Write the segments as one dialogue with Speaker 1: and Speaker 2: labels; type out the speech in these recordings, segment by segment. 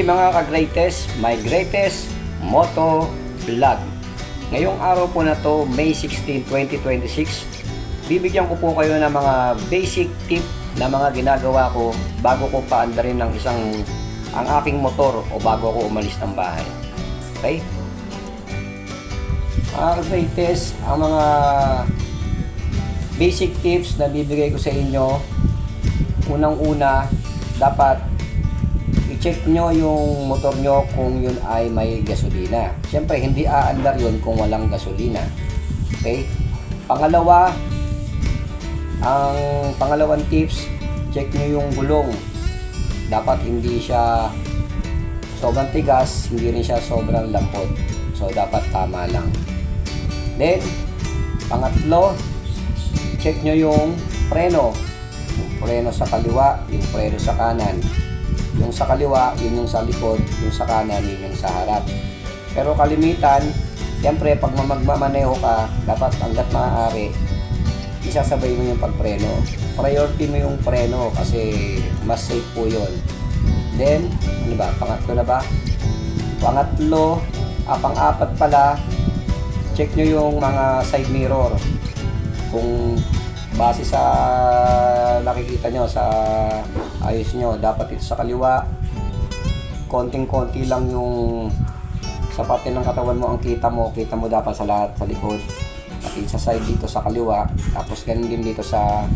Speaker 1: mga ka-greatest, my greatest moto vlog. Ngayong araw po na to, May 16, 2026, bibigyan ko po kayo ng mga basic tip na mga ginagawa ko bago ko paandarin ng ang aking motor o bago ako umalis ng bahay. Okay? Mga ka-greatest, ang mga basic tips na bibigay ko sa inyo, unang-una, dapat i-check nyo yung motor nyo kung yun ay may gasolina. Siyempre, hindi aandar yun kung walang gasolina. Okay? Pangalawa, ang pangalawang tips, check nyo yung gulong. Dapat hindi siya sobrang tigas, hindi rin siya sobrang lambot. So, dapat tama lang. Then, pangatlo, check nyo yung preno. Yung preno sa kaliwa, yung preno sa kanan. Yung sa kaliwa, yun yung sa likod, yung sa kanan, yun yung sa harap. Pero kalimitan, siyempre pag magmamaneho ka, dapat hanggat maaari, isasabay mo yung pagpreno. Priority mo yung preno kasi mas safe po yun. Then, ano ba? Pangatlo na ba? Pangatlo, pang-apat pala, check nyo yung mga side mirror. Kung base sa nakikita nyo sa ayos nyo, dapat ito sa kaliwa, konting-konti lang yung sa parte ng katawan mo ang kita mo dapat sa lahat sa likod, at sa side dito sa kaliwa, tapos ganun din dito sa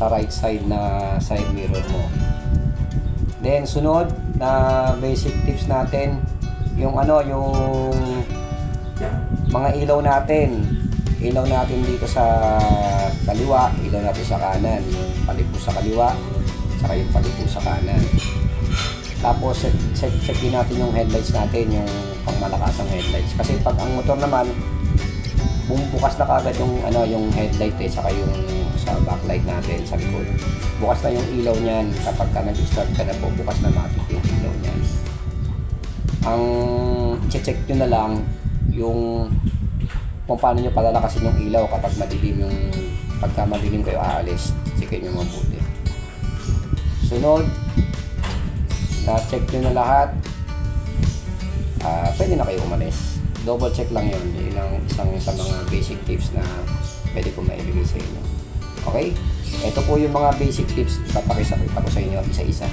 Speaker 1: right side na side mirror mo. Then sunod na basic tips natin, yung yung mga ilaw natin dito sa kaliwa, ilaw natin sa kanan, yung palipo sa kaliwa, saka yung palipo sa kanan. Tapos check din natin yung headlights natin, yung pangmalakasang headlights. Kasi pag ang motor naman, bukas na kagad yung headlight saka yung sa backlight natin sa likod. Bukas na yung ilaw niyan kapag ka nag-start ka na po, bukas na matik yung ilaw niyan. Ang check nyo na lang yung kung paano nyo palalakasin yung ilaw kapag madilim pagka madilim kayo aalis, check nyo mabuti. Sunod, na-check nyo na lahat, pwede na kayo umalis. Double check lang yun. Yun ang isang sa mga basic tips na pwede ko maibigay sa inyo. Okay? Ito po yung mga basic tips, ipapakita ko sa inyo isa-isa.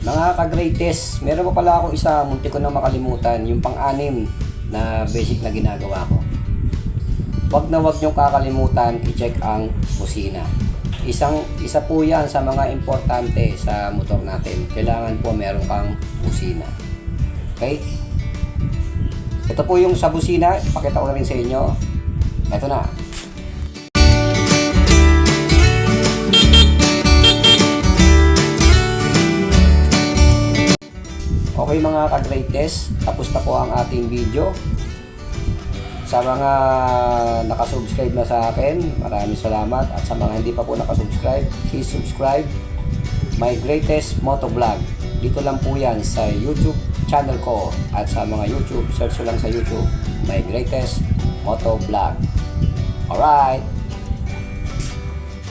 Speaker 1: Mga ka-greatest, meron pa pala ako isa, munti ko na makalimutan, yung pang-anim na basic na ginagawa ko. Wag na wag niyong kakalimutan i-check ang busina. Isa po yan sa mga importante sa motor natin. Kailangan po meron kang busina. Okay? Ito po yung sa busina, pakita ko na rin sa inyo. Ito na. Okay mga ka-greatest, tapos na po ang ating video. Sa mga nakasubscribe na sa akin, maraming salamat. At sa mga hindi pa po nakasubscribe, please subscribe My Greatest Moto Vlog. Dito lang po yan sa YouTube channel ko. At sa mga YouTube, search lang sa YouTube My Greatest Moto Vlog. Alright!